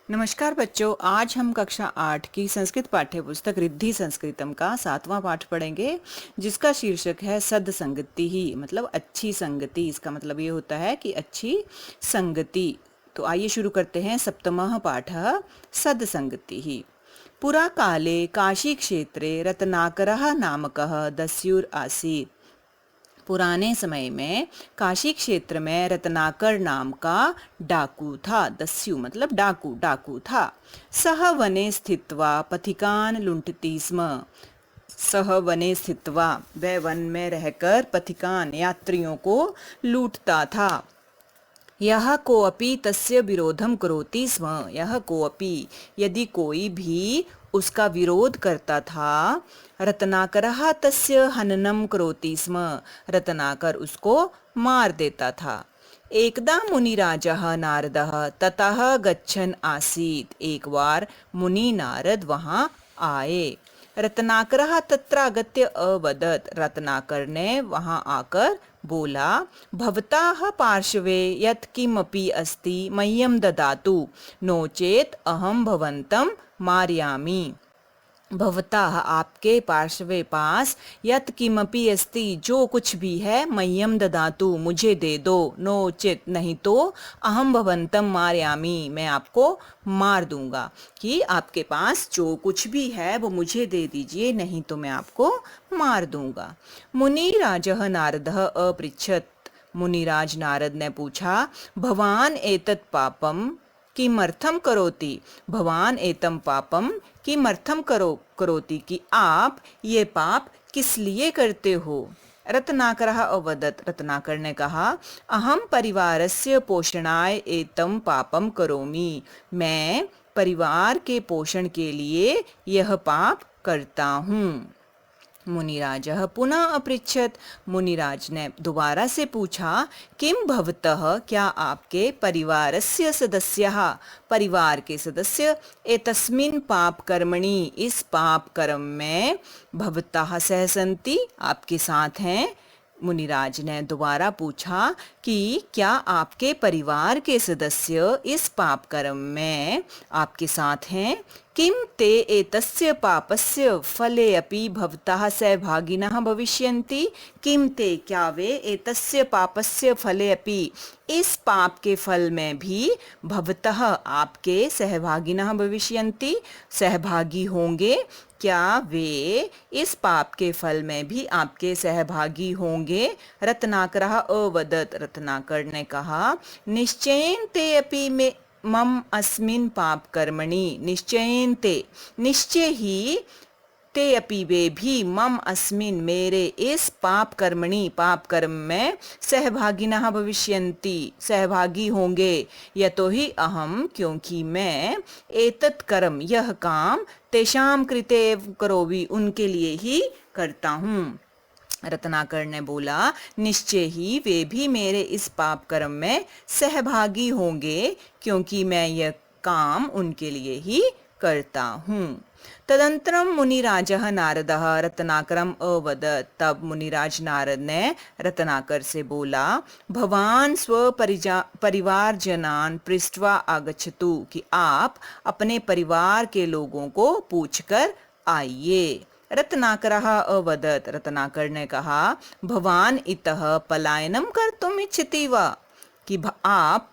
नमस्कार बच्चों, आज हम कक्षा 8 की संस्कृत पाठ्य पुस्तक रिद्धि संस्कृतम का 7वां पाठ पढ़ेंगे, जिसका शीर्षक है सद संगति ही, मतलब अच्छी संगति। इसका मतलब ये होता है कि अच्छी संगति। तो आइए शुरू करते हैं। सप्तमः पाठः सद संगति ही। पुरा काले काशी क्षेत्रे रत्नाकरः नामकः दस्युर आसीत्। पुराने समय में काशी क्षेत्र में रत्नाकर नाम का डाकू था। दस्यु मतलब डाकू, डाकू था। सह वने स्थित्वा पथिकान लुंठती स्म। सह वने स्थित्वा, वह वन में रहकर पथिकान यात्रियों को लूटता था। यह कोऽपि तस्य विरोधम करोति स्म। यह कोऽपि, यदि कोई भी उसका विरोध करता था। रत्नाकरः तस्य हननम करोति स्म। रत्नाकर उसको मार देता था। एकदा मुनिराजः नारदः ततः गच्छन् आसीत्। एक बार मुनि नारद वहां आए। रत्नाकरः तत्र आगत्य अवदत्। रत्नाकर ने वहां आकर बोला, भवताः पार्श्वे यत् किमपि अस्ति मह्यं ददातु, नो चेत् अहं भवन्तं मारयामि। भवताः, आपके पार्श्वे पास, यत् किमपि अस्ति, जो कुछ भी है, मह्यम ददातु, मुझे दे दो, नो चेत, नहीं तो अहम भवंतम मारयामि, मैं आपको मार दूंगा। कि आपके पास जो कुछ भी है वो मुझे दे दीजिए, नहीं तो मैं आपको मार दूंगा। मुनिराजः नारदः अपृच्छत्। मुनिराज नारद ने पूछा, भवान एतत् पापम किमर्थम करोति। भवान एतम पापम किमर्थम करोति, कि आप ये पाप किस लिए करते हो। रत्नाकरः अवदत्। रत्नाकर ने कहा, अहम परिवारस्य पोषणाय एतम पापम करोमि। मैं परिवार के पोषण के लिए यह पाप करता हूँ। मुनिराजः पुनः अपृच्छत्। मुनिराज ने दोबारा से पूछा, किम भवतः, क्या आपके परिवारस्य सदस्यः, परिवार के सदस्य, एतस्मिन् पाप कर्मणि, इस पाप कर्म में, भवतः सह सन्ति, आपके साथ हैं। मुनिराज ने दोबारा पूछा कि क्या आपके परिवार के सदस्य इस पाप कर्म में आपके साथ हैं। किम ते एतस्य पापस्य फले अपि भवतः सहभागिनः भविष्यन्ति। किम ते, क्या वे, एतस्य पापस्य फले अपि, इस पाप के फल में भी, भवतः आपके, सहभागिनः भविष्यन्ति, सहभागी होंगे। क्या वे इस पाप के फल में भी आपके सहभागी होंगे। रत्नाकरः अवदत्। रत्नाकर ने कहा, निश्चयेन ते अपि में मम अस्मिन् पाप कर्मणि। निश्चयेन ते, निश्चय ही, ते अपि वे भी, मम अस्मिन्, मेरे इस पाप कर्मणि, पाप कर्म में, सहभागिनः भविष्यन्ति, सहभागी होंगे। यतो ही अहम, क्योंकि मैं, एतत् कर्म, यह काम, तेषां कृते एव करोमि, उनके लिए ही करता हूँ। रत्नाकर ने बोला, निश्चय ही वे भी मेरे इस पाप कर्म में सहभागी होंगे, क्योंकि मैं यह काम उनके लिए ही करता हूँ। तदंतरम मुनिराजः नारदः रत्नाकरम अवदत्। तब मुनिराज नारद ने रत्नाकर से बोला, भवान परिवार जनान पृष्ट्वा आगच्छतु, कि आप अपने परिवार के लोगों को पूछकर आइए। रत्नाकरः अवदत्। रत्नाकर ने कहा, भवान इतः पलायनम कर्तुम इच्छति वा, कि आप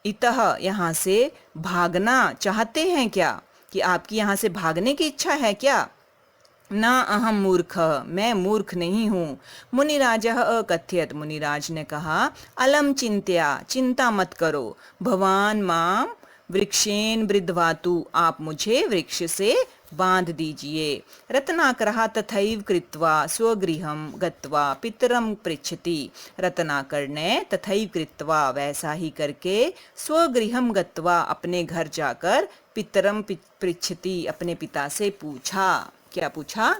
इतः, यहाँ से भागना चाहते हैं क्या, कि आपकी यहाँ से भागने की इच्छा है क्या। ना अहम मूर्ख, मैं मूर्ख नहीं हूँ। मुनिराजः अकथयत्। मुनिराज ने कहा, अलम चिंत्या, चिंता मत करो। भवान माम वृक्षेन बृद्धवातु, आप मुझे वृक्ष से बांध दीजिए। रत्नाकरः तथैव कृत्वा स्वगृहं गत्वा पितरं पृच्छति। रत्नाकर ने तथैव कृत्वा, वैसा ही करके, स्वगृहं गत्वा, अपने घर जाकर, पितरम पृच्छति, अपने पिता से पूछा। क्या पूछा,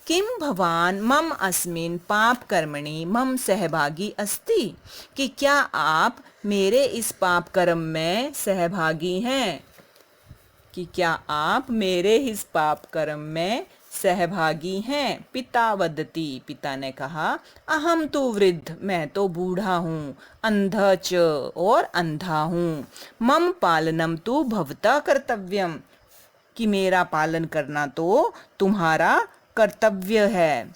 किम भवान मम अस्मिन् पाप कर्मणि मम सहभागी अस्ति, कि क्या आप मेरे इस पाप कर्म में सहभागी हैं, कि क्या आप मेरे इस पाप कर्म में सहभागी हैं। पिता वदति, पिता ने कहा, अहम तो वृद्ध, मैं तो बूढ़ा हूँ। अंध च, और अंधा हूँ। मम पालनम तु भवता कर्तव्यम, कि मेरा पालन करना तो तुम्हारा कर्तव्य है।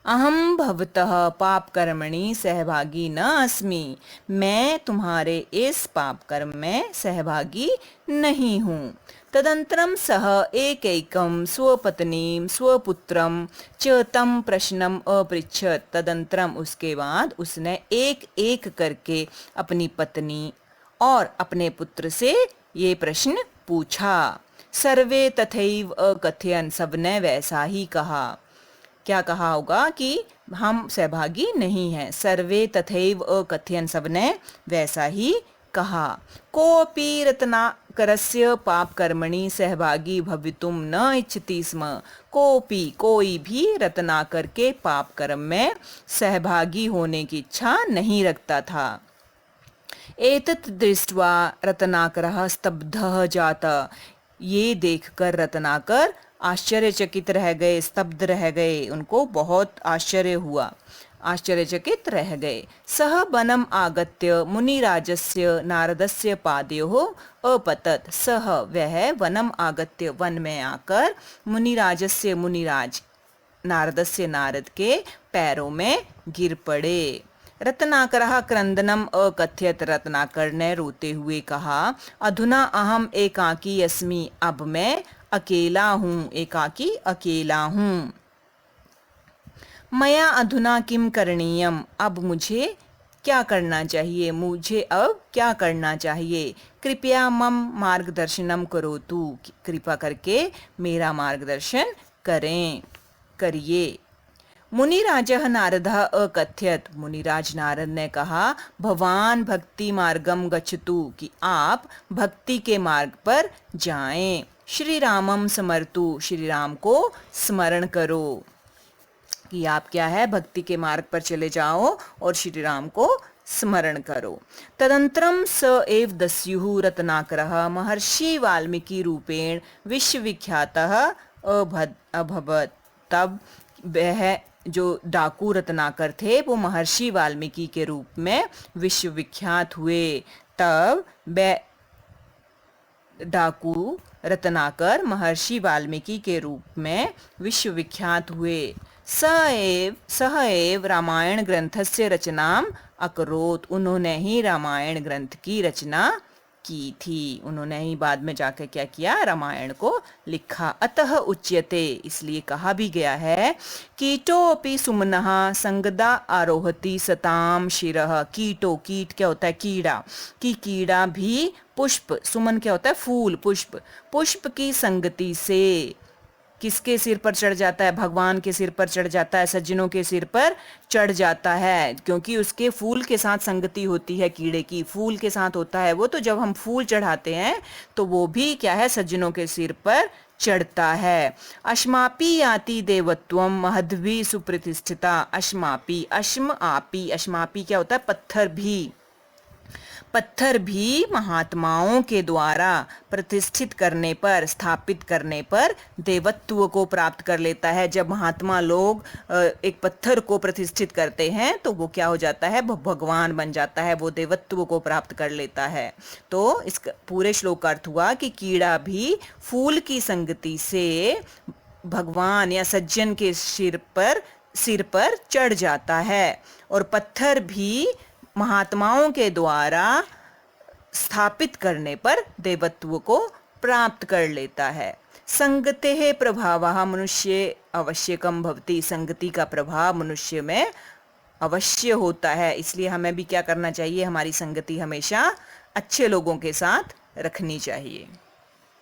अहम भवतः पाप कर्मणि सहभागी न अस्मि, मैं तुम्हारे इस पाप कर्म में सहभागी नहीं हूँ। तदंतरम सह एकैकं स्वपत्नीं स्वपुत्रं च तम प्रश्नम अपृच्छत, तदंतरम उसके बाद उसने एक एक करके अपनी पत्नी और अपने पुत्र से ये प्रश्न पूछा। सर्वे तथैव अकथयन्, सबने वैसा ही कहा। क्या कहा होगा कि हम सहभागी नहीं हैं। सर्वे तथैव अकथयन्, सबने वैसा ही कहा। कोऽपि रत्नाकरस्य पाप कर्मणि सहभागी भवितुम न इच्छति स्म, कोऽपि, कोई भी रत्नाकर के पाप कर्म में सहभागी होने की इच्छा नहीं रखता था। एतत् दृष्ट्वा रत्नाकरः स्तब्धः जात, ये देखकर रत्नाकर आश्चर्यचकित रह गए, स्तब्ध रह गए, उनको बहुत आश्चर्य हुआ, आश्चर्यचकित रह गए। सह वनम आगत्य मुनिराजस्य नारदस्य पादयोः अपतत, सह वह वनम आगत्य वन में आकर मुनिराजस्य मुनिराज नारदस्य नारद के पैरों में गिर पड़े। रत्नाकरः क्रंदनम अकथयत, रत्नाकर ने रोते हुए कहा, अधुना अहम एकाकी अस्मि, अब मैं अकेला हूँ, एकाकी अकेला हूँ। मया अधुना किम करणीयम, अब मुझे क्या करना चाहिए, मुझे अब क्या करना चाहिए। कृपया मम मार्गदर्शनम करोतु, कृपा करके मेरा मार्गदर्शन करिए। मुनिराजः नारदः अकथयत, मुनिराज नारद ने कहा, भवान भक्ति मार्गम गच्छतु, कि आप भक्ति के मार्ग पर जाएं। श्री रामम स्मरतु, श्री राम को स्मरण करो, कि आप क्या है, भक्ति के मार्ग पर चले जाओ और श्री राम को स्मरण करो। तदंतरम स एव दस्युः रत्नाकरः महर्षि वाल्मीकि रूपेण विश्वविख्यातः अभवत्, तब वह जो डाकू रत्नाकर थे वो महर्षि वाल्मीकि के रूप में विश्वविख्यात हुए। तब वह डाकू रत्नाकर महर्षि वाल्मीकि के रूप में विश्वविख्यात हुए। सह एव रामायण ग्रंथस्य रचनाम अकरोत्, उन्होंने ही रामायण ग्रंथ की रचना की थी, उन्होंने ही बाद में जाकर क्या किया, रामायण को लिखा। अतः उच्यते, इसलिए कहा भी गया है, कीटोऽपि सुमनः संगदा आरोहति सताम शिरः, कीटो, कीट क्या होता है, कीड़ा, कि कीड़ा भी पुष्प, सुमन क्या होता है, फूल, पुष्प, पुष्प की संगति से किसके सिर पर चढ़ जाता है, भगवान के सिर पर चढ़ जाता है, सज्जनों के सिर पर चढ़ जाता है, क्योंकि उसके फूल के साथ संगति होती है, कीड़े की फूल के साथ होता है वो, तो जब हम फूल चढ़ाते हैं तो वो भी क्या है, सज्जनों के सिर पर चढ़ता है। अश्मापि याति देवत्वम महद्भि सुप्रतिष्ठिता, अश्मापि, अश्म आपी, अश्मापि क्या होता है, पत्थर भी, पत्थर भी महात्माओं के द्वारा प्रतिष्ठित करने पर, स्थापित करने पर देवत्व को प्राप्त कर लेता है। जब महात्मा लोग एक पत्थर को प्रतिष्ठित करते हैं तो वो क्या हो जाता है, भगवान बन जाता है, वो देवत्व को प्राप्त कर लेता है। तो इस पूरे श्लोक का अर्थ हुआ कि कीड़ा भी फूल की संगति से भगवान या सज्जन के सिर पर चढ़ जाता है, और पत्थर भी महात्माओं के द्वारा स्थापित करने पर देवत्व को प्राप्त कर लेता है। संगतेः प्रभावः मनुष्ये आवश्यकम भवति, संगति का प्रभाव मनुष्य में अवश्य होता है, इसलिए हमें भी क्या करना चाहिए, हमारी संगति हमेशा अच्छे लोगों के साथ रखनी चाहिए।